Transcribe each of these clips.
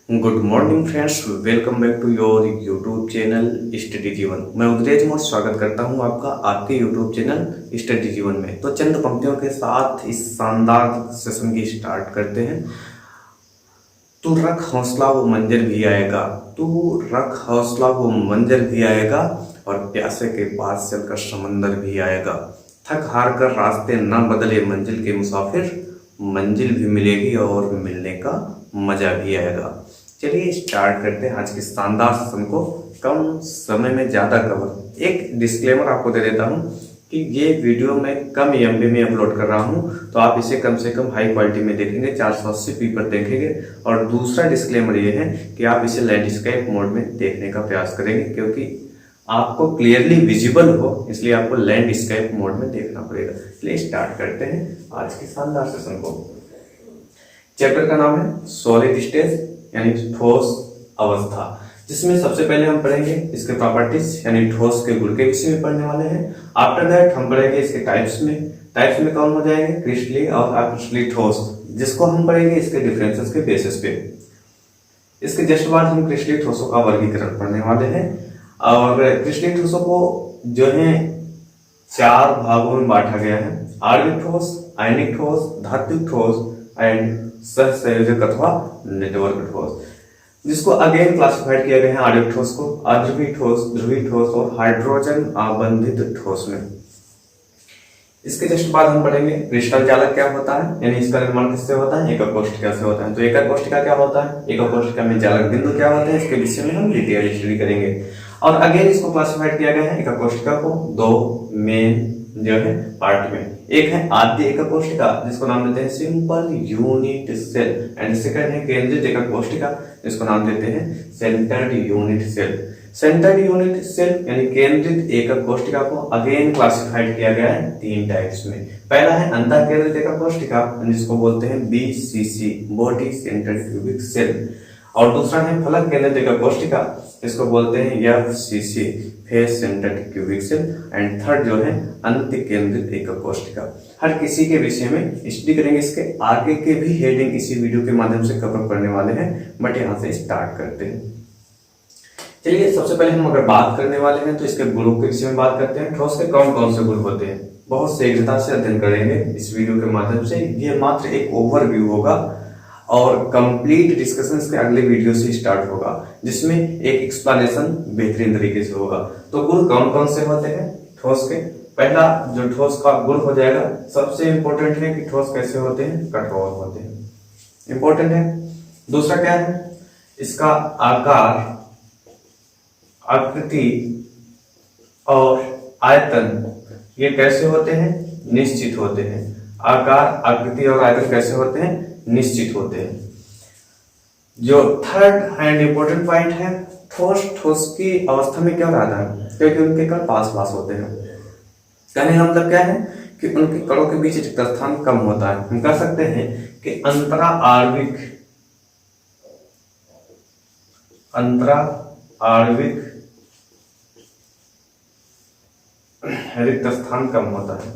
Good morning friends, welcome back to your YouTube channel study Jeevan. मैं उदरेज मोर स्वागत करता हूं आपका आपके यूट्यूब चैनल स्टडी जीवन में। तो चंद पंक्तियों के साथ इस शानदार सेशन की स्टार्ट करते हैं। तू रख हौसला वो मंजर भी आएगा, तू रख हौसला वो मंजर भी आएगा, और प्यासे के पास चलकर समंदर भी आएगा। थक हार कर रास्ते न बदले मंजिल के मुसाफिर, मंजिल भी मिलेगी और मिलने का मजा भी आएगा। चलिए स्टार्ट करते हैं आज के शानदार सेशन को कम समय में ज़्यादा कवर। एक डिस्क्लेमर आपको दे देता हूं कि ये वीडियो मैं कम एमबी में अपलोड कर रहा हूं, तो आप इसे कम से कम हाई क्वालिटी में देखेंगे, 480p पर देखेंगे। और दूसरा डिस्क्लेमर ये है कि आप इसे लैंडस्केप मोड में देखने का प्रयास करेंगे, क्योंकि आपको क्लियरली विजिबल हो, इसलिए आपको लैंडस्केप मोड में देखना पड़ेगा। चलिए स्टार्ट करते हैं आज के शानदार सेशन को। चैप्टर का नाम है सॉलिड स्टेज यानी ठोस अवस्था, जिसमें सबसे पहले हम पढ़ेंगे इसके प्रॉपर्टीज यानी ठोस के गुण के विषय में पढ़ने वाले हैं। आफ्टर दैट हम पढ़ेंगे इसके टाइप्स में कौन हो जाएंगे क्रिस्टली और अक्रिस्टली ठोस, जिसको हम पढ़ेंगे इसके डिफरेंसेस के बेसिस पे। इसके जस्ट बाद हम क्रिस्टली ठोसों का वर्गीकरण पढ़ने वाले हैं। और क्रिस्टली ठोसों को जो है 4 भागों में बांटा गया है: आणविक ठोस, आयनिक ठोस, धात्विक ठोस एंड सहसंयोजक अथवा नेटवर्क ठोस, जिसको अगेन क्लासिफाइड किया गया है आणविक ठोस को अध्रुवी ठोस, ध्रुवी ठोस और हाइड्रोजन आबंधित ठोस में। इसके जस्ट बाद हम पढ़ेंगे क्रिस्टल जालक क्या होता है, यानी इसका निर्माण किससे होता है, एকক कोष्ठिका से होता है। तो एকক कोष्ठिका क्या होता है, एকক कोष्ठिका में जालक बिंदु क्या होते हैं, इसके विषय में हम डिटेल स्टडी करेंगे। और अगेन इसको क्लासिफाइड किया गया है एকক कोष्ठिका को 2 मेन जो है पार्ट में। एक है आद्य एকক कोष्ठिका, जिसको नाम देते हैं simple unit cell, and second है केंद्रित एকক कोष्ठिका, जिसको नाम देते हैं centred unit cell. Centred unit cell यानी केंद्रित एकक कोष्ठिका को अगेन क्लासिफाइड किया गया है 3 टाइप्स में। पहला है अंतः केंद्रित एकक कोष्ठिका, जिसको बोलते हैं BCC body centred cubic cell, और दूसरा है फलक केंद्रित एकक कोष्ठिका, इसको बोलते हैं FCC face centred cubic cell, and third जो है अंत्य केंद्रित एकक कोष्ठिका। हर किसी के विषय में स्टडी करेंगे, इसके आगे के भी हेडिंग इसी वीडियो के माध्यम से कवर करने वाले हैं, बट यहाँ से स्टार्ट करते हैं। चलिए सबसे पहले हम अगर बात करने वाले हैं तो इसके गुणों के विषय में बात करते हैं। ठोस के कौन कौन से गुण होते हैं, बहुत शीघ्रता से अध्ययन करेंगे इस वीडियो के माध्यम से। ये मात्र एक ओवरव्यू होगा और कंप्लीट डिस्कशन इसके अगले वीडियो से स्टार्ट होगा, जिसमें एक एक्सप्लेनेशन बेहतरीन तरीके से होगा। तो गुण कौन कौन से होते हैं ठोस के? पहला जो ठोस का गुण हो जाएगा, सबसे इंपॉर्टेंट है कि ठोस कैसे होते हैं, कठोर होते हैं, इंपॉर्टेंट है। दूसरा क्या है, इसका आकार, आकृति और आयतन ये कैसे होते हैं, निश्चित होते हैं। आकार, आकृति और आयतन कैसे होते हैं, निश्चित होते हैं। जो थर्ड एंड इंपॉर्टेंट पॉइंट है, ठोस की अवस्था में क्या रहता है, क्योंकि उनके कण पास होते हैं। कहने का मतलब क्या है कि उनके कणों के बीच रिक्त स्थान कम होता है। हम कह सकते हैं कि अंतरा आणविक रिक्त स्थान कम होता है।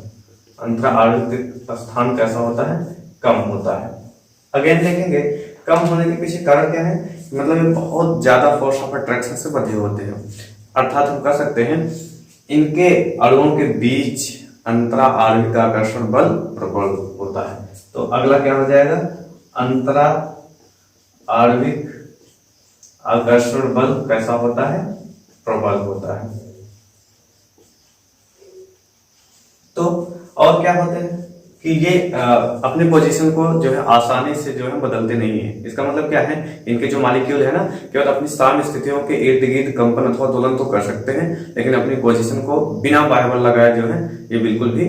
अंतरा आणविक रिक्त स्थान कैसा होता है, कम होता है। अगेन देखेंगे कम होने के पीछे कारण क्या है, मतलब ये बहुत ज्यादा फोर्स ऑफ अट्रैक्शन से बंधे होते हैं, अर्थात हम कह सकते हैं इनके अणुओं के बीच अंतरा आणविक आकर्षण बल प्रबल होता है। तो अगला क्या हो जाएगा, अंतरा आणविक आकर्षण बल कैसा होता है, प्रबल होता है। तो और क्या होते हैं कि ये अपने पोजीशन को जो है आसानी से जो है बदलते नहीं है। इसका मतलब क्या है, इनके जो मॉलिक्यूल है ना, केवल अपनी साम्य स्थितियों के इर्द गिर्द कंपन अथवा दोलन तो कर सकते हैं, लेकिन अपनी पोजीशन को बिना बाह्य लगाए जो है ये बिल्कुल भी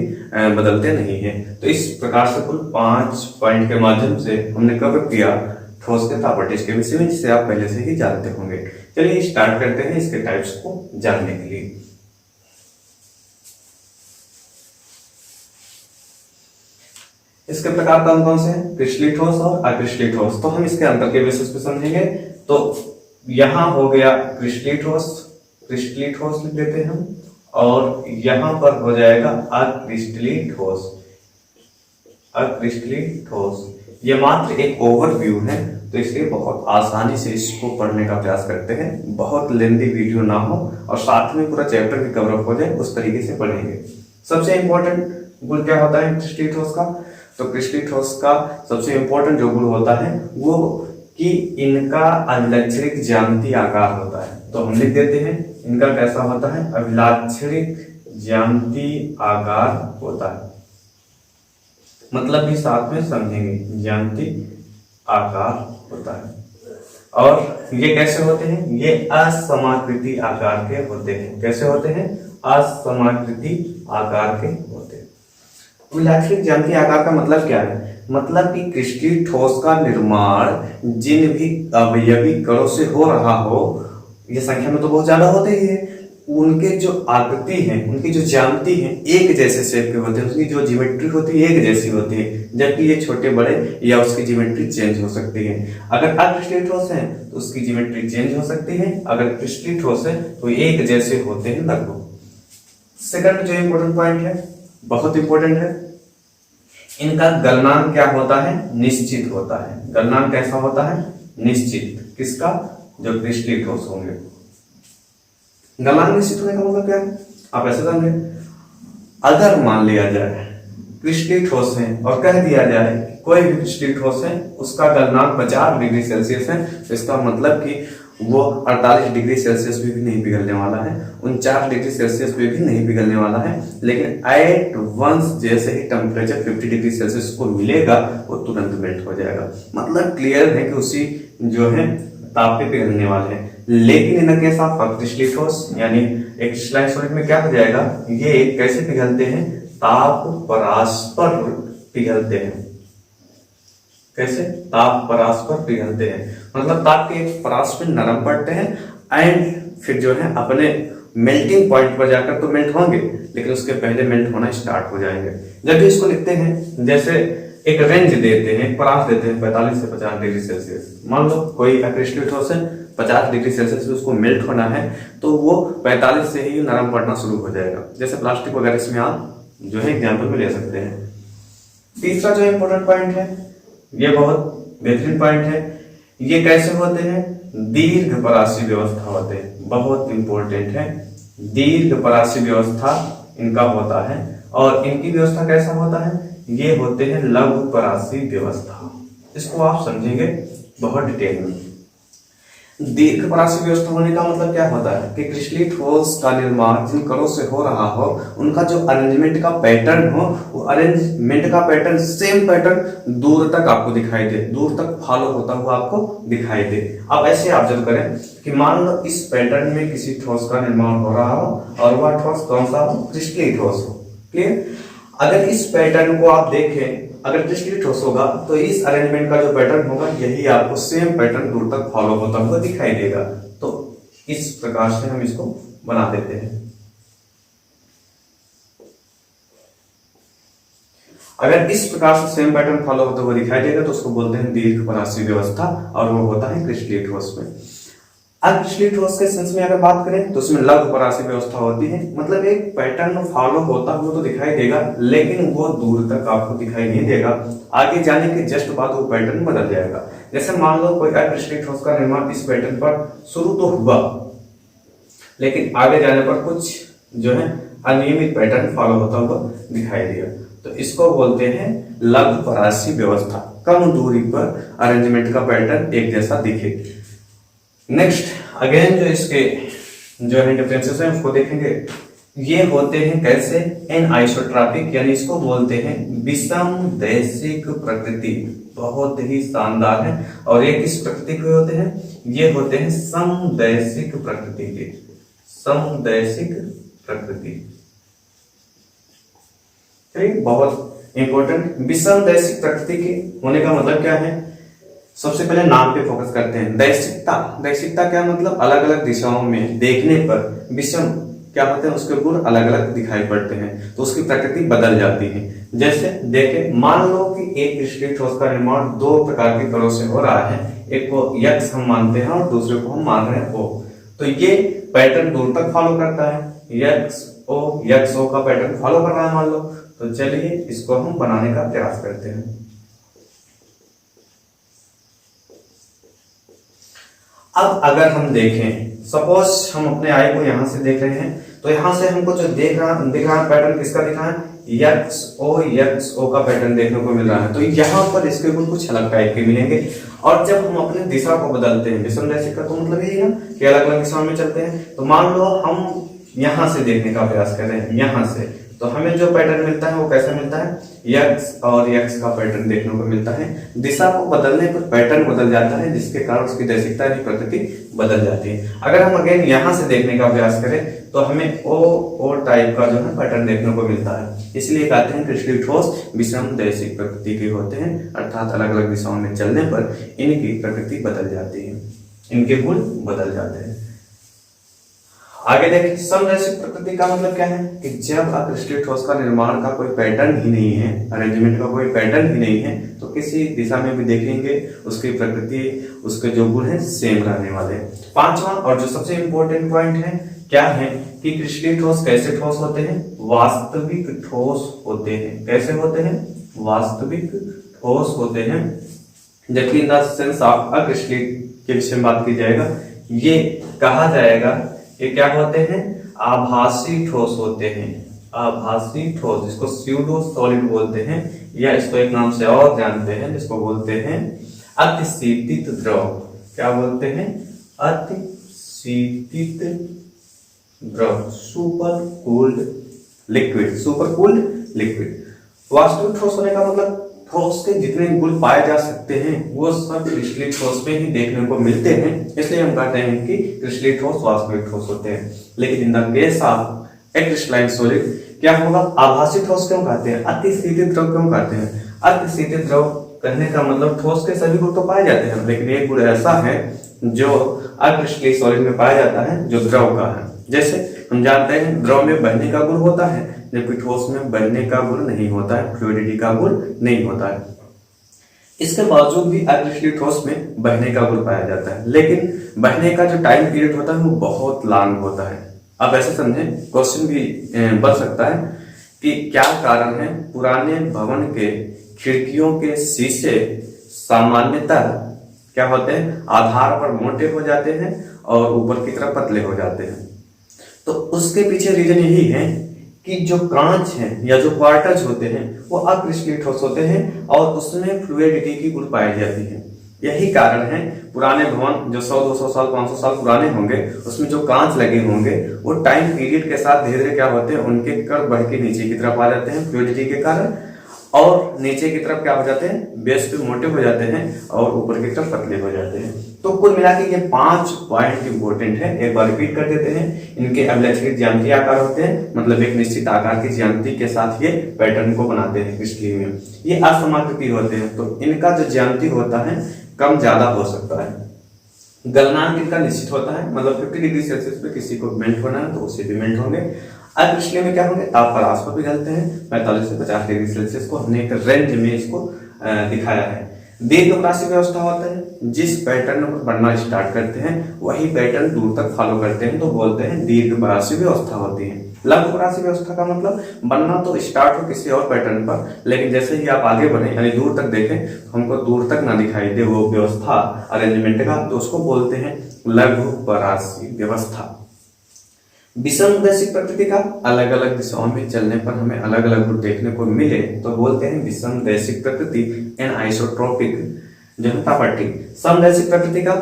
बदलते नहीं है। तो इस प्रकार से कुल 5 पॉइंट के माध्यम से हमने कवर किया ठोस के प्रॉपर्टीज के विषय में, जिसे आप पहले से ही जानते होंगे। चलिए स्टार्ट करते हैं इसके टाइप्स को जानने के लिए। इसके प्रकार कौन कौन से हैं, क्रिस्टलीय ठोस और अक्रिस्टलीय ठोस। तो हम इसके अंतर के बेसिस पे समझेंगे। तो यहां हो गया क्रिस्टलीय ठोस लिख देते हैं हम, और यहां पर हो जाएगा अक्रिस्टलीय ठोस। ये मात्र एक ओवरव्यू है, तो इसलिए बहुत आसानी से इसको पढ़ने का प्रयास करते हैं, बहुत लेंदी वीडियो ना हो और साथ में पूरा चैप्टर भी कवर अप हो जाए, उस तरीके से पढ़ेंगे। सबसे इंपॉर्टेंट गुण क्या होता है क्रिस्टलीटोस का? तो क्रिस्टलीटोस का सबसे इंपॉर्टेंट जो गुण होता है वो कि इनका अभिलाक्षणिक ज्यामितीय आकार होता है। तो हम लिख देते हैं इनका कैसा होता है, अभिलाक्षणिक ज्यामितीय आकार होता है, मतलब भी साथ में समझेंगे, ज्यामितीय आकार होता है। और ये कैसे होते हैं? ये असमाकृति आकार के होते हैं। कैसे होते हैं? असमाकृति आकार के होते हैं। अभिलाक्षणिक ज्यामितीय आकार का मतलब क्या है? मतलब कि क्रिस्टलीय ठोस का निर्माण जिन भी अवयवी कणों से हो रहा हो, ये संख्या में तो बहुत ज्यादा होते ही है, उनके जो आकृति है, उनकी जो ज्यामिति है एक जैसे शेप के होते हैं, उसकी जो ज्योमेट्री होती है एक जैसी होती है, जबकि ये छोटे बड़े या उसकी ज्योमेट्री चेंज हो सकती है। अगर अक्रिस्टलीय ठोस है तो उसकी ज्योमेट्री चेंज हो सकती है, अगर क्रिस्टलीय ठोस है तो एक जैसे होते हैं लगभग। सेकंड जो इंपॉर्टेंट पॉइंट है, बहुत इंपॉर्टेंट है, इनका गलनांक क्या होता है? निश्चित होता है। गलनांक कैसा होता है? निश्चित। किसका? जो क्रिस्टलीय ठोस होंगे। गलनांक निश्चित होने का मतलब क्या है? आप ऐसे समझे, अगर मान लिया जाए क्रिस्टलीय ठोस है और कह दिया जाए कोई भी क्रिस्टलीय ठोस है उसका गलनांक 50 डिग्री सेल्सियस है, तो इसका मतलब कि वो 48 डिग्री सेल्सियस पे भी नहीं पिघलने वाला है, 49 डिग्री सेल्सियस पे भी नहीं पिघलने वाला है, लेकिन एट वंस जैसे ही टेम्परेचर 50 डिग्री सेल्सियस को मिलेगा वो तुरंत मेल्ट हो जाएगा। मतलब क्लियर है कि उसी जो है ताप पे पिघलने वाले हैं। लेकिन इन केस ऑफ क्रिस्टलीय ठोस यानी एक क्रिस्टलाइन सॉलिड में क्या हो जाएगा, ये कैसे पिघलते हैं? ताप परास्पर पिघलते हैं। कैसे? ताप परास्पर पिघलते हैं, मतलब ताप के एक परास में नरम पड़ते हैं एंड फिर जो है अपने मेल्टिंग पॉइंट पर जाकर तो मेल्ट होंगे, लेकिन उसके पहले मेल्ट होना स्टार्ट हो जाएंगे। जब भी इसको लिखते हैं, जैसे एक रेंज देते हैं, परास देते हैं 45 से 50 डिग्री सेल्सियस। मान लो कोई क्रिस्टलीय ठोस है, 50 डिग्री सेल्सियस पे उसको मेल्ट होना है, तो वो 45 से ही नरम पड़ना शुरू हो जाएगा। जैसे प्लास्टिक वगैरह इसमें आप जो है एग्जाम्पल में ले सकते हैं। तीसरा जो इम्पोर्टेंट पॉइंट है, ये बहुत बेहतरीन पॉइंट है, ये कैसे होते हैं? दीर्घ परासी व्यवस्था होते हैं। बहुत इंपॉर्टेंट है, दीर्घ परासी व्यवस्था इनका होता है। और इनकी व्यवस्था कैसा होता है? ये होते हैं लघु परासी व्यवस्था। इसको आप समझेंगे बहुत डिटेल में। दीर्घ परासी व्यवस्था होने का मतलब क्या होता है कि क्रिस्टलीय ठोस का निर्माण जिन कणों से हो रहा हो, उनका जो अरेंजमेंट का पैटर्न हो, वो अरेंजमेंट का पैटर्न सेम पैटर्न दूर तक आपको दिखाई दे, दूर तक फॉलो होता हुआ आपको दिखाई दे। अब ऐसे ऑब्जर्व करें कि मान लो इस पैटर्न में किसी ठोस का निर्माण हो रहा हो और वह ठोस कौन सा हो? क्रिस्टलीय ठोस हो। क्लियर? अगर इस पैटर्न को आप देखें, अगर क्रिस्टलीय ठोस होगा तो इस अरेंजमेंट का जो पैटर्न होगा यही आपको सेम पैटर्न दूर तक फॉलो होता हुआ दिखाई देगा। तो इस प्रकार से हम इसको बना देते हैं। अगर इस प्रकार से सेम पैटर्न फॉलो होता हुआ दिखाई देगा तो उसको बोलते हैं दीर्घ परासी व्यवस्था, और वो होता है क्रिस्टलीय ठोस में। अब क्रिस्टलीय ठोस के सेंस में अगर बात करें तो उसमें लघु परासी व्यवस्था होती है, मतलब एक पैटर्न फॉलो होता हुआ तो दिखाई देगा, लेकिन वो दूर तक आपको दिखाई नहीं देगा। आगे जाने के जस्ट बाद वो पैटर्न बदल जाएगा। जैसे मान लो कोई अक्रिस्टलीय ठोस का निर्माण इस पैटर्न पर शुरू तो हुआ, लेकिन आगे जाने पर कुछ जो है अनियमित पैटर्न फॉलो होता हुआ दिखाई दिया, तो इसको बोलते हैं लघु परासी व्यवस्था। कम दूरी पर अरेंजमेंट का पैटर्न एक जैसा दिखे। नेक्स्ट अगेन जो इसके जो है डिफरेंसेस हैं उसको देखेंगे। ये होते हैं कैसे? एन आइसोट्रॉपिक, यानी इसको बोलते हैं विषम दैशिक प्रकृति। बहुत ही शानदार है। और ये किस प्रकृति के होते हैं? ये होते हैं समदैशिक प्रकृति के, समदैशिक प्रकृति। ठीक, बहुत इंपॉर्टेंट। विषम दैशिक प्रकृति के होने का मतलब क्या है? सबसे पहले नाम पे फोकस करते हैं। दैशिकता, दैशिकता क्या मतलब? अलग अलग दिशाओं में देखने पर विषम क्या होते हैं, उसके गुण अलग अलग दिखाई पड़ते हैं, तो उसकी प्रकृति बदल जाती है। जैसे देखें, मान लो कि एक क्रिस्टलीय ठोस का निर्माण दो प्रकार के कणों से हो रहा है, एक को यक्स हम मानते हैं और दूसरे को हम मान रहे हैं ओ। तो ये पैटर्न दूर तक फॉलो करता है, यक्स ओ का पैटर्न फॉलो कर रहा है मान लो। तो चलिए इसको हम बनाने का प्रयास करते हैं। अब अगर हम देखें, सपोज हम अपने आई को यहाँ से देख रहे हैं, तो यहाँ से हमको जो दिख रहा पैटर्न किसका दिख रहा है, एक्स ओ का पैटर्न देखने को मिल रहा है। तो यहाँ पर इसके गुण कुछ अलग टाइप के मिलेंगे। और जब हम अपने दिशा को बदलते हैं, विषम दैशिक का तो मतलब यही है कि अलग अलग दिशाओं में चलते हैं। तो मान लो हम यहाँ से देखने का प्रयास कर रहे हैं, यहाँ से, तो हमें जो पैटर्न मिलता है वो कैसा मिलता है, यक्स और यक्स का पैटर्न देखने को मिलता है। दिशा को बदलने पर पैटर्न बदल जाता है, जिसके कारण उसकी दैशिकता की प्रकृति बदल जाती है। अगर हम अगेन यहाँ से देखने का प्रयास करें तो हमें ओ टाइप का जो है पैटर्न देखने को मिलता है। इसलिए कहते हैं क्रिस्टलीय ठोस विषम दैशिक प्रकृति के होते हैं, अर्थात अलग अलग दिशाओं में चलने पर इनकी प्रकृति बदल जाती है, इनके गुण बदल जाते हैं। आगे देखें, समदैशिक प्रकृति का मतलब क्या है कि जब अक्रिस्टलीय ठोस का निर्माण का कोई पैटर्न ही नहीं है, अरेंजमेंट का कोई पैटर्न ही नहीं है, तो किसी दिशा में भी देखेंगे उसकी प्रकृति, उसके जो गुण है सेम रहने वाले। पांचवा और जो सबसे इंपॉर्टेंट पॉइंट है क्या है कि क्रिस्टलीय ठोस कैसे ठोस होते हैं, वास्तविक ठोस होते हैं। कैसे होते हैं, वास्तविक ठोस होते हैं। जबकि इन द सेंस ऑफ अक्रिस्टलीय के विषय में बात की जाएगा, ये कहा जाएगा ये क्या होते हैं, आभासी ठोस होते हैं। आभासी ठोस, जिसको स्यूडो सॉलिड बोलते हैं, या इसको एक नाम से और जानते हैं जिसको बोलते हैं अतिशीतित द्रव। क्या बोलते हैं, अतिशीतित द्रव, super cooled liquid, super cooled liquid. वास्तविक ठोस होने का मतलब ठोस के जितने गुण पाए जा सकते हैं वो सब क्रिस्टलीय ठोस में ही देखने को मिलते हैं। इसलिए हम कहते हैं कि क्रिस्टलीय ठोस वास्तविक ठोस होते हैं। लेकिन in the case of A crystalline solid क्या होगा, आभासी ठोस क्यों कहते हैं, अतिशीतित द्रव क्यों कहते हैं। अतिशीतित द्रव कहने का मतलब ठोस के सभी गुण तो पाए जाते हैं, लेकिन एक गुण ऐसा है जो अक्रिस्टलीय सॉलिड में पाया जाता है, जो द्रव का है। जैसे हम जानते हैं द्रव में बहने का गुण होता है, जबकि ठोस में बहने का गुण नहीं होता है, फ्लूइडिटी का गुण नहीं होता है। इसके बावजूद भी अक्रिस्टलीय ठोस में बहने का गुण पाया जाता है, लेकिन बहने का जो टाइम पीरियड होता है वो बहुत लॉन्ग होता है। अब ऐसे समझें, क्वेश्चन भी बन सकता है कि क्या कारण है पुराने भवन के खिड़कियों के शीशे सामान्यतः क्या होते हैं, आधार पर मोटे हो जाते हैं और ऊपर की तरफ पतले हो जाते हैं। तो उसके पीछे रीजन यही है कि जो कांच है या जो क्वार्टर्स होते हैं वो अक्रिस्टलीय ठोस होते हैं और उसमें फ्लूइडिटी की गुण पाई जाती है। यही कारण है पुराने भवन जो 100-200 साल 500 साल पुराने होंगे, उसमें जो कांच लगे होंगे वो टाइम पीरियड के साथ धीरे धीरे क्या होते हैं, उनके कण बढ़ के नीचे की तरफ आ जाते हैं फ्लूइडिटी के कारण, और नीचे की तरफ क्या हो जाते हैं, बेस पे मोटे हो जाते हैं और ऊपर की तरफ पतले हो जाते हैं। तो कुल मिला के ये 5 पॉइंट इंपोर्टेंट है। एक बार रिपीट कर देते हैं। इनके अभिलक्षित ज्यामितीय आकार होते हैं, मतलब एक निश्चित आकार की ज्यामिति के साथ ये पैटर्न को बनाते हैं क्रिस्टलीय में। ये असमाकृति होते हैं, तो इनका जो ज्यामिति होता है कम ज्यादा हो सकता है। गलनांक इनका निश्चित होता है, मतलब 50 डिग्री सेल्सियस पे किसी को मेल्ट होना है तो उससे भी मेल्ट होंगे। अक्रिस्टलीय में क्या होंगे, तापमान आसपास पिघलते हैं 45 से 50 डिग्री सेल्सियस को हमने एक रेंज में इसको दिखाया है। दीर्घप्रासी व्यवस्था होता है, जिस पैटर्न पर बनना स्टार्ट करते हैं वही पैटर्न दूर तक फॉलो करते हैं, तो बोलते हैं दीर्घप्रासी व्यवस्था होती है। लघुप्रासी व्यवस्था का मतलब बनना तो स्टार्ट हो किसी और पैटर्न पर, लेकिन जैसे ही आप आगे बढ़े यानी दूर तक देखें तो हमको दूर तक ना दिखाई दे वो व्यवस्था अरेंजमेंट का, तो उसको बोलते हैं लघुप्रासी व्यवस्था। विषम दैशिक प्रकृति का अलग अलग दिशाओं में चलने पर हमें अलग अलग गुण देखने को मिले तो बोलते हैं विषम दैशिक प्रकृति एन आइसोट्रोपिक जो है प्रॉपर्टी। समदैशिक प्रकृति का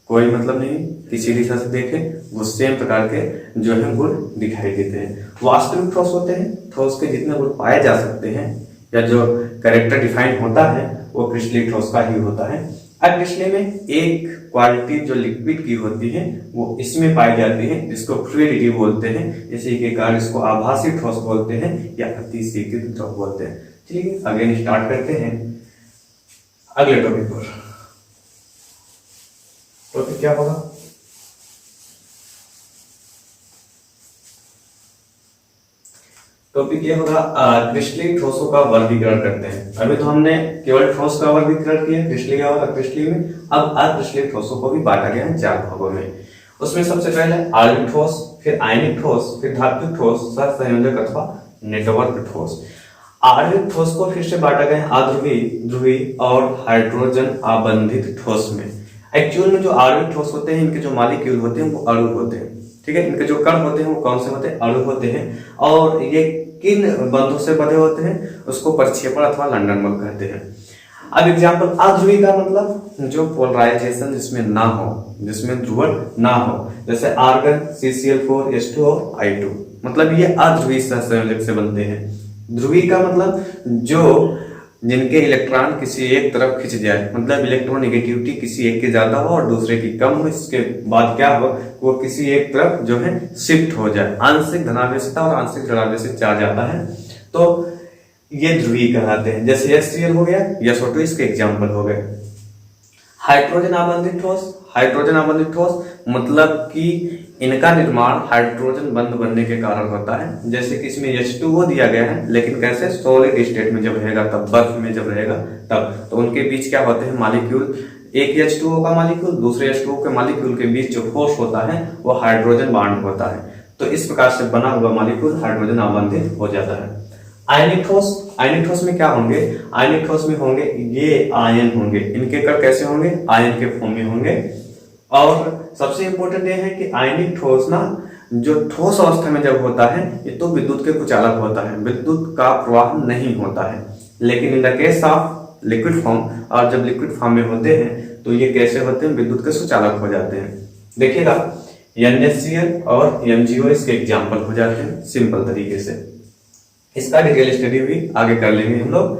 कोई मतलब नहीं, किसी दिशा से देखें वो सेम प्रकार के जो है गुण दिखाई देते हैं। वास्तविक ठोस होते हैं, ठोस के जितने गुण पाए जा सकते हैं या जो कैरेक्टर डिफाइन होता है वो क्रिस्टलीय ठोस का ही होता है। अक्रिस्टलीय में एक क्वालिटी जो लिक्विड की होती है वो इसमें पाई जाती है, जिसको फ्लूइडिटी बोलते हैं। इसी के कारण इसको आभासी ठोस बोलते हैं या अतिशीतित द्रव बोलते हैं। चलिए अगेन स्टार्ट करते हैं अगले टॉपिक पर। टॉपिक क्या होगा, टॉपिक ये होगा क्रिस्टलीय ठोसों का वर्गीकरण करते हैं। अभी तो हमने केवल ठोस का वर्गीकरण किया क्रिस्टलीय और अक्रिस्टलीय में, अब अक्रिस्टलीय ठोसों को भी बांटा गया है 4 भागों में। उसमें सबसे पहले आणविक ठोस, फिर आयनिक ठोस, फिर धात्विक ठोस, सहसंयोजक अथवा नेटवर्क ठोस। आणविक ठोस को फिर से बांटा गया है अध्रुवी, ध्रुवी और हाइड्रोजन आबंधित ठोस में। एक्चुअल में जो आणविक ठोस होते हैं, इनके जो मॉलिक्यूल होते हैं वो अणु होते हैं, ठीक है। इनके जो कण होते हैं वो कौन से होते हैं? अणु होते हैं। और ये किन बंधों से बंधे होते हैं? उसको प्रक्षेपण अथवा लंडन बल कहते हैं। अब एग्जाम्पल, अध्रुवी का मतलब जो पोलराइजेशन जिसमें ना हो, जिसमें ध्रुवण ना हो, जैसे आर्गन CCl4 H2 और I2, मतलब ये अध्रुवी सहसंयोजक से बनते हैं। ध्रुवी का मतलब जो जिनके इलेक्ट्रॉन किसी एक तरफ खिंच जाए, मतलब इलेक्ट्रोनेगेटिविटी किसी एक की ज्यादा हो और दूसरे की कम हो, इसके बाद क्या हो, वो किसी एक तरफ जो है शिफ्ट हो जाए। आंशिक धनावेशिता और आंशिक ऋणावेशित चार्ज आता है, तो ये ध्रुवी कहलाते हैं। जैसे HCl हो गया, SO2 इसके एग्जाम्पल हो गए। हाइड्रोजन आबंधित ठोस, हाइड्रोजन आबंधित ठोस मतलब कि इनका निर्माण हाइड्रोजन बंध बनने के कारण होता है। जैसे कि इसमें H2O दिया गया है, लेकिन कैसे? सॉलिड स्टेट में जब रहेगा तब, बर्फ में जब रहेगा तब, तो उनके बीच क्या होते हैं? मॉलिक्यूल, एक H2O का मॉलिक्यूल दूसरे H2O के मॉलिक्यूल के बीच जो फोर्स होता है वो हाइड्रोजन बॉन्ड होता है। तो इस प्रकार से बना हुआ मॉलिक्यूल हाइड्रोजन आबंधित हो जाता है। आयनिक ठोस, आयनिक ठोस में क्या होंगे? आयनिक ठोस में होंगे ये आयन होंगे, इनके कण कैसे होंगे? आयन के फॉर्म में होंगे। और सबसे इंपॉर्टेंट ये है कि आयनिक ठोस ना जो ठोस अवस्था में जब होता है ये तो विद्युत के कुछ अलग होता है, विद्युत का प्रवाह नहीं होता है। लेकिन in the case of liquid form, और जब लिक्विड फॉर्म में होते हैं तो ये कैसे होते हैं? विद्युत के सुचालक हो जाते हैं। देखिएगा, NaCl और MgO इसके एग्जाम्पल हो जाते हैं सिंपल तरीके से। इसका डिटेल स्टडी भी आगे कर लेंगे हम लोग।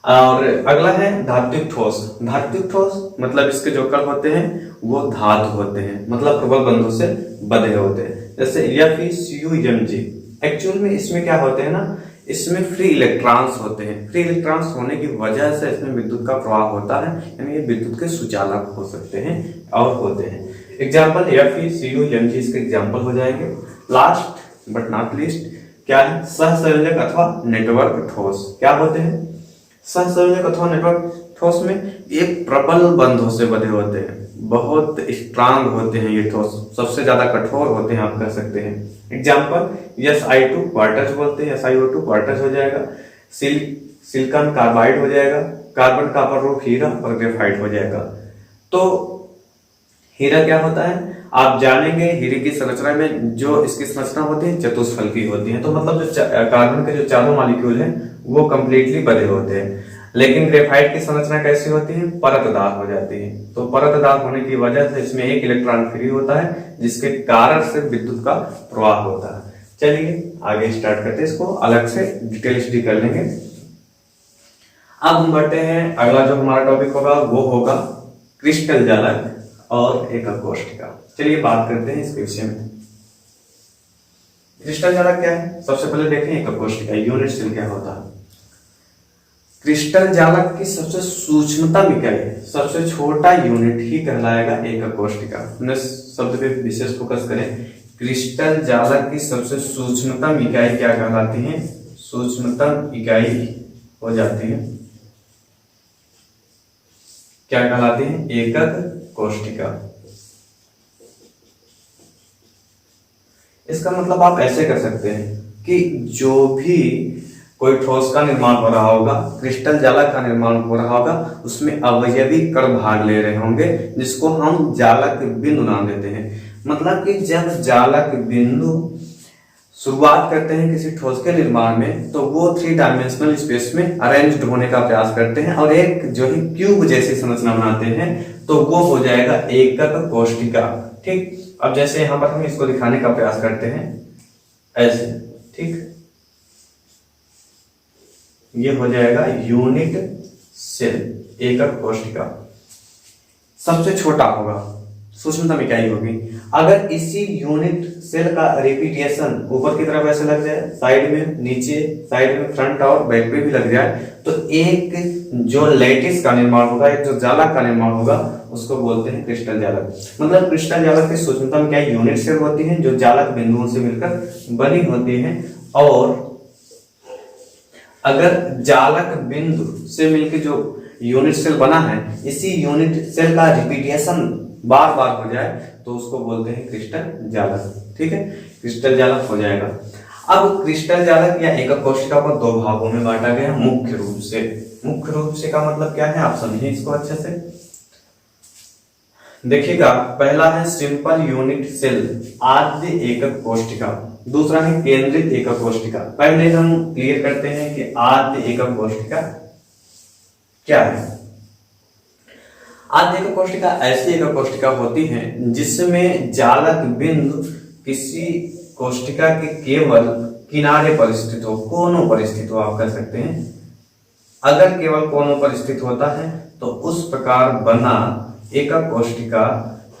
और अगला है धात्विक ठोस। धात्विक ठोस मतलब इसके जो कण होते हैं वो धातु होते हैं, मतलब प्रबल बंधों से बंधे होते हैं। जैसे FeCuMg, एक्चुअल में इसमें क्या होते हैं ना, इसमें फ्री इलेक्ट्रॉन्स होते हैं। फ्री इलेक्ट्रॉन्स होने की वजह से इसमें विद्युत का प्रवाह होता है, यानी ये विद्युत के सुचालक हो सकते हैं और होते हैं। एग्जाम्पल FeCuMg इसके एग्जाम्पल हो जाएंगे। लास्ट बट नॉट लीस्ट क्या है? सहसंयोजक अथवा नेटवर्क ठोस। क्या होते हैं सहसंयोजक अथवा नेटवर्क ठोस में? ये प्रबल बंधों से बंधे होते हैं, बहुत स्ट्रांग होते हैं ये ठोस, सबसे ज्यादा कठोर होते हैं आप कह सकते हैं। एग्जाम्पल, SI2 क्वार्टज बोलते हैं, SiO2 क्वार्टज हो जाएगा, सिलिकॉन कार्बाइड हो जाएगा, कार्बन कॉपर रूप हीरा और ग्रेफाइट हो जाएगा। तो हीरा क्या होता है आप जानेंगे। हीरे की संरचना में जो इसकी संरचना होती है चतुष्फलकी होती है, तो मतलब जो कार्बन के जो चारों मॉलिक्यूल हैं वो कंप्लीटली बंधे होते हैं। लेकिन ग्रेफाइट की संरचना कैसी होती है? परतदार हो जाती है। तो परतदार होने की वजह से इसमें एक इलेक्ट्रॉन फ्री होता है, जिसके कारण से विद्युत का प्रवाह होता है। चलिए आगे स्टार्ट करते हैं, इसको अलग से डिटेल स्टडी कर लेंगे। अब हम बढ़ते हैं, अगला जो हमारा टॉपिक होगा वो होगा क्रिस्टल जालक और एकक कोष्ठिका। चलिए बात करते हैं इसके विषय में। क्रिस्टल जालक क्या है? सबसे पहले देखें एकक कोष्ठिका, यूनिट सेल क्या होता है। क्रिस्टल जालक की सबसे सूक्ष्मतम इकाई, सबसे छोटा यूनिट ही कहलाएगा एकक कोष्ठिका। शब्द पे विशेष फोकस करें। क्रिस्टल जालक की सबसे सूक्ष्मतम इकाई क्या कहलाती है? सूक्ष्मतम इकाई हो जाती है, क्या कहलाती है? एकक कोष्ठिका। इसका मतलब आप ऐसे कर सकते हैं कि जो भी कोई ठोस का निर्माण हो रहा होगा, क्रिस्टल जालक का निर्माण हो रहा होगा, उसमें अवयवी कण भाग ले रहे होंगे, जिसको हम जालक बिंदु नाम देते हैं। मतलब कि जब जालक बिंदु शुरुआत करते हैं किसी ठोस के निर्माण में, तो वो 3 डायमेंशनल स्पेस में अरेंज्ड होने का प्रयास करते हैं और एक जो है क्यूब जैसी संरचना बनाते हैं, तो वो हो जाएगा एकक कोष्ठिका। ठीक, अब जैसे यहां पर हम इसको दिखाने का प्रयास करते हैं ऐसे, ठीक, ये हो जाएगा यूनिट सेल, एकक कोष्ठिका। सबसे छोटा होगा, सूक्ष्मतम इकाई होगी। अगर इसी यूनिट सेल का रिपीटेशन ऊपर की तरफ ऐसे लग जाए, साइड में, नीचे, साइड में, फ्रंट और बैक पे भी लग जाए, तो एक जो लैटिस का निर्माण होगा, एक जो जालक का निर्माण होगा, उसको बोलते हैं क्रिस्टल जालक। मतलब क्रिस्टल जालक की सूक्ष्मतम इकाई यूनिट सेल होती है, जो जालक बिंदुओं से मिलकर बनी होती है। और अगर जालक बिंदु से मिलकर जो यूनिट सेल बना है, इसी यूनिट सेल का रिपीटेशन बार बार हो जाए, तो उसको बोलते हैं क्रिस्टल जालक। ठीक है, क्रिस्टल जालक हो जाएगा। अब क्रिस्टल जालक या एकक कोशिका को 2 भागों में बांटा गया मुख्य रूप से। मुख्य रूप से का मतलब क्या है, आप समझिए इसको अच्छे से। देखिएगा, पहला है सिंपल यूनिट सेल, आद्य एकक कोशिका। दूसरा है केंद्रित एकक कोशिका। पहले हम क्लियर करते हैं कि आद्य एकक कोशिका क्या है। आद्य एकक कोशिका ऐसी एकक कोशिका होती है जिसमें जालक बिंदु किसी कोशिका के केवल किनारे पर स्थित हो, कोनों पर स्थित हो, आप कह सकते हैं। अगर केवल कोनों पर स्थित होता है तो उस प्रकार बना एकक कोशिका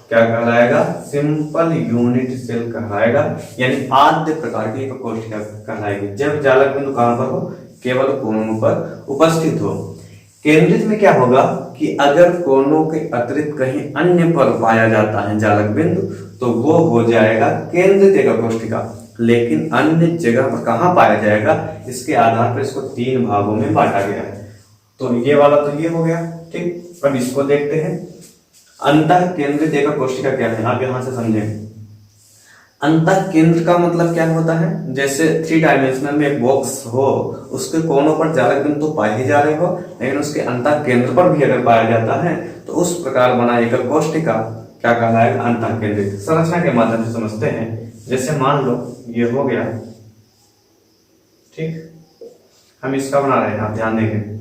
क्या कहलाएगा? सिंपल यूनिट सेल कहलाएगा, यानी आद्य प्रकार की एकक कोशिका कहलाएगी जब जालक बिंदु कहां पर हो? केवल कोनों पर उपस्थित हो। केंद्रित में क्या होगा कि अगर कोनों के अतिरिक्त कहीं अन्य पर पाया जाता है जालक बिंदु तो वो हो जाएगा केंद्रित एकक कोशिका। लेकिन अन्य जगह पर कहां पाया जाएगा, इसके आधार पर इसको 3 भागों में बांटा गया है। तो ये वाला तो ये हो गया, ठीक। अब इसको देखते हैं, अंतः केंद्रित एकक कोशिका क्या है, आप यहां से समझें। अंतः केंद्र का मतलब क्या होता है? जैसे 3 डायमेंशनल में एक बॉक्स हो, उसके कोनों पर जालक बिंदु तो पाए ही जा रहे हो, लेकिन उसके अंतः केंद्र पर भी अगर पाया जाता है तो उस प्रकार बना एकक कोशिका क्या कहलाएगा? अंतः केंद्रित। संरचना के माध्यम से समझते हैं। जैसे मान लो ये हो गया, ठीक, हम इसका बना रहे हैं, आप ध्यान देंगे।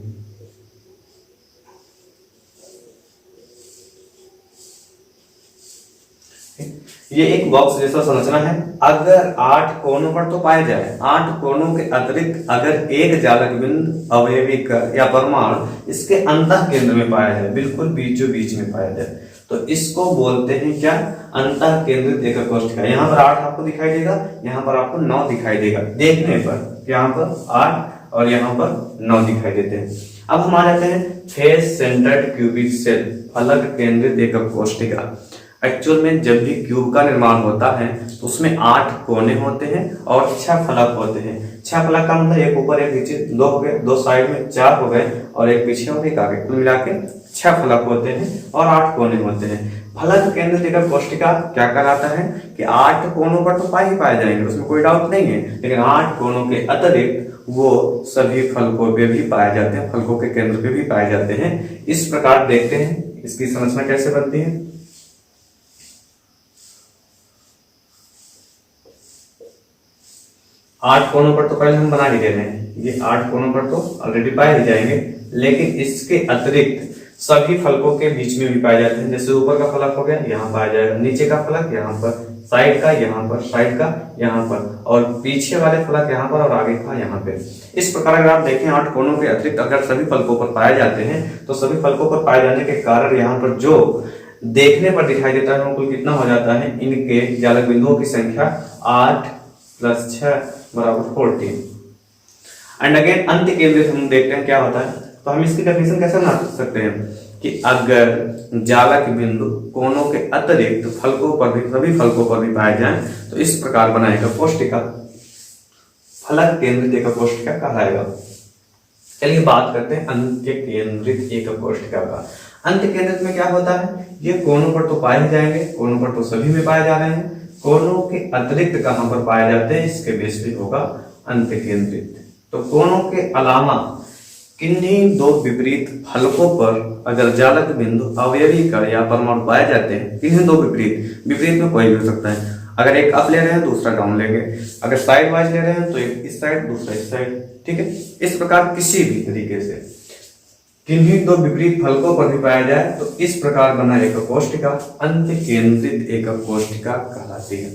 ये एक बॉक्स जैसा संरचना है। अगर 8 कोनों पर तो पाए जाए, 8 कोनों के अतिरिक्त अगर एक जालक बिंदु अवयवी या परमाणु इसके अंतः केंद्र में पाया जाए, बिल्कुल बीचों बीच में पाया जाए, तो इसको बोलते हैं क्या? अंतः केंद्रित एकक कोशिका। यहाँ पर 8 आपको दिखाई देगा, यहाँ पर आपको 9 दिखाई देगा देखने पर। यहाँ पर 8 और यहाँ पर 9 दिखाई देते हैं। अब हम आ जाते हैं फेस सेंटर्ड क्यूबिक सेल, फलक केंद्रित एकक कोशिका। एक्चुअल में जब भी क्यूब का निर्माण होता है तो उसमें 8 कोने होते हैं और 6 फलक होते हैं। 6 फलक का मतलब एक ऊपर एक नीचे 2 हो गए, 2 साइड में 4 हो गए और एक पीछे और एक आगे, कुल मिला के 6 फलक होते हैं और 8 कोने होते हैं। फलक केंद्रित एकक कोशिका क्या कहलाता है कि 8 कोनों पर तो पाए जाएंगे, उसमें कोई डाउट नहीं है, लेकिन 8 कोनों के अतिरिक्त वो सभी फलकों पे भी पाए जाते हैं, फलकों के केंद्र पे भी पाए जाते हैं। इस प्रकार देखते हैं इसकी संरचना कैसे बनती है। 8 कोनों पर तो पहले हम बना ही दे रहे हैं, ये 8 कोनों पर तो ऑलरेडी पाए ही जाएंगे, लेकिन इसके अतिरिक्त सभी फलकों के बीच में भी पाए जाते हैं। जैसे ऊपर का फलक हो गया, यहाँ पाया जाएगा, नीचे का फलक यहाँ पर, साइड का यहाँ पर, साइड का यहाँ पर, और पीछे वाले फलक यहाँ पर और आगे का यहाँ पे। इस प्रकार अगर आप देखें 8 कोनों के अतिरिक्त अगर सभी फलकों पर पाए जाते हैं तो सभी फलकों पर पाए जाने के कारण यहाँ पर जो देखने पर दिखाई देता है वो कुल कितना हो जाता है? इनके जालक बिंदुओं की संख्या 8 + 6 = 14। एंड अगेन अंत केंद्रित हम देखते हैं क्या होता है। तो हम इसकी डेफिनेशन कैसे बना सकते हैं कि अगर जालक बिंदु कोनों के अतिरिक्त फलकों पर भी, सभी फलकों पर भी पाए जाएं तो इस प्रकार बनाएगा कोशिका फलक केंद्रित एकक कोशिका कहलाएगा। चलिए बात करते हैं अंत्य केंद्रित एकक कोशिका का। अंत्य केंद्रित में क्या होता है? ये कोनों पर तो पाए जाएंगे, कोनों पर तो सभी में पाए जा रहे हैं, कोनों के अतिरिक्त कहां पर पाए जाते हैं इसके बेस पे होगा अंत्य केंद्रित। तो कोनों के अलावा किन्हीं 2 विपरीत फलकों पर अगर जालक बिंदु अवयवी का या परमाणु पाए जाते हैं, किन्हीं 2 विपरीत में कोई भी हो सकता है। अगर एक अप ले रहे हैं दूसरा डाउन लेंगे, अगर साइड वाइज ले रहे हैं तो एक इस साइड दूसरा इस साइड, ठीक है। इस प्रकार किसी भी तरीके से किन्हीं 2 विपरीत फलकों पर भी पाया जाए तो इस प्रकार बना एकक कोशिका अंत्य केंद्रित एकक कोशिका कहलाती है।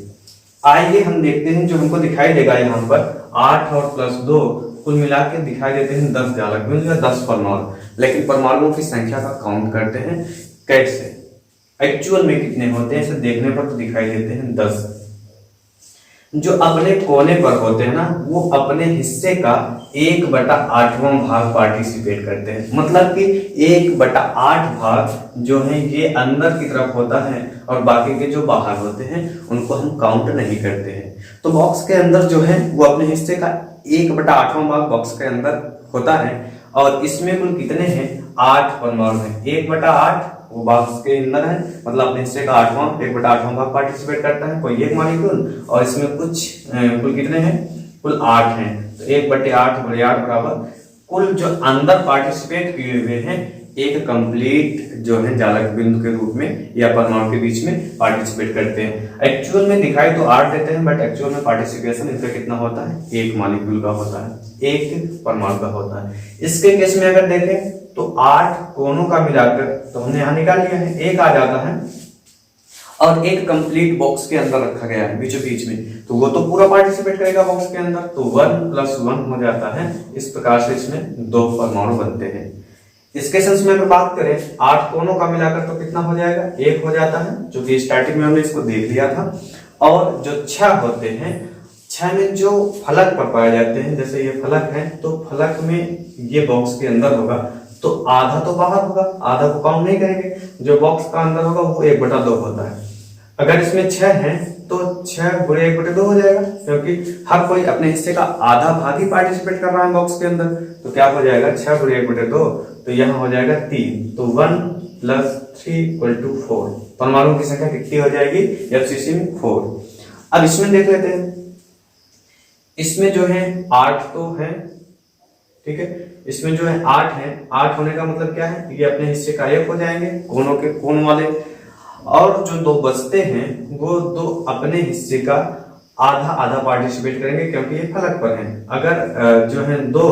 आइए हम देखते हैं, जो हमको दिखाई देगा यहाँ पर 8 और +2 कुल मिला के दिखाई देते हैं 10 जालक बिंदु या 10 परमाणु, लेकिन परमाणुओं की संख्या का काउंट करते हैं कैसे, एक्चुअल में कितने होते हैं, इसे देखने पर तो दिखाई देते हैं 10। जो अपने कोने पर होते हैं ना, वो अपने हिस्से का 1/8वां भाग पार्टिसिपेट करते हैं। मतलब कि 1/8 भाग जो है ये अंदर की तरफ होता है और बाकी के जो बाहर होते हैं उनको हम काउंट नहीं करते हैं। तो बॉक्स के अंदर जो है वो अपने हिस्से का 1/8वां भाग बॉक्स के अंदर होता है और इसमें कुल कितने हैं? 8 परमाणु हैं। 1/8 वो बॉक्स के अंदर है, मतलब अपने हिस्से का 1/8वां भाग पार्टिसिपेट करता है कोई एक मॉलिक्यूल, और इसमें कुछ कुल कितने हैं? कुल 8 हैं। तो 1/8 बराबर कुल जो अंदर पार्टिसिपेट किए हुए हैं एक कंप्लीट जो है जालक बिंदु के रूप में या परमाणु के बीच में पार्टिसिपेट करते हैं। एक्चुअल में दिखाई तो 8 देते हैं, बट एक्चुअल में पार्टिसिपेशन इनका कितना होता है, एक मॉलिक्यूल का होता है, एक परमाणु का होता है। इसके केस में अगर देखें तो 8 कोनों का मिलाकर तो हमने यहाँ निकाल लिया है, एक आ जाता है और एक कंप्लीट बॉक्स के अंदर रखा गया है बीचों बीच में, तो वो तो पूरा पार्टिसिपेट करेगा बॉक्स के अंदर, तो 1 + 1 हो जाता है। इस प्रकार से इसमें 2 परमाणु बनते हैं। इसके सेंस में अगर बात करें 8 कोनों का मिलाकर तो कितना हो जाएगा, 1 हो जाता है, जो कि स्टार्टिंग में हमने इसको देख लिया था। और जो 6 होते हैं, 6 में जो फलक पर पाए जाते हैं, जैसे ये फलक है तो फलक में ये बॉक्स के अंदर होगा तो आधा तो बाहर होगा, आधा को काउंट नहीं करेंगे, जो बॉक्स का अंदर होगा वो 1/2 होता है। अगर इसमें 6 है तो 6 × 1/2 हो जाएगा, क्योंकि हर कोई अपने हिस्से का आधा भाग ही पार्टिसिपेट कर रहा है बॉक्स के अंदर, तो क्या हो जाएगा 6 × 1/2, तो यहाँ हो जाएगा 3, तो 1 + 3 = 4। परमाणु की संख्या कितनी हो जाएगी FCC में 4। अब इसमें देख लेते हैं, इसमें जो है 8 तो है, ठीक है, इसमें जो है 8 है, 8 होने का मतलब क्या है, ये अपने हिस्से का 1 हो जाएंगे कोनों के कोन वाले, और जो 2 बचते हैं वो 2 अपने हिस्से का आधा आधा पार्टिसिपेट करेंगे, क्योंकि ये फलक पर है। अगर जो है 2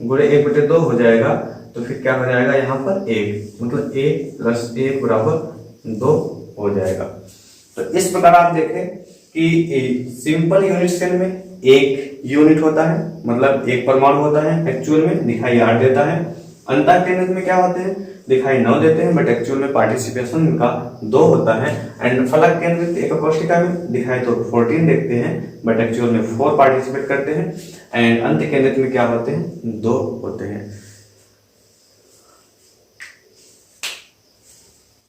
× 1/2 हो जाएगा तो फिर क्या हो जाएगा यहाँ पर 1, मतलब 1 + 1 = 2 हो जाएगा। तो इस प्रकार आप देखें कि सिंपल यूनिट सेल में 1 यूनिट होता है, मतलब 1 परमाणु होता है, एक्चुअल में दिखाई 8 देता है। अंतः केंद्रित में क्या होते हैं, दिखाई 9 देते हैं, बट एक्चुअल में पार्टिसिपेशन का 2 होता है। एंड फलक केंद्रित एक कोशिका में दिखाई तो 14 देखते हैं, बट एक्चुअल में 4 पार्टिसिपेट करते हैं। एंड अंत केंद्रित में क्या होते हैं, 2 होते हैं।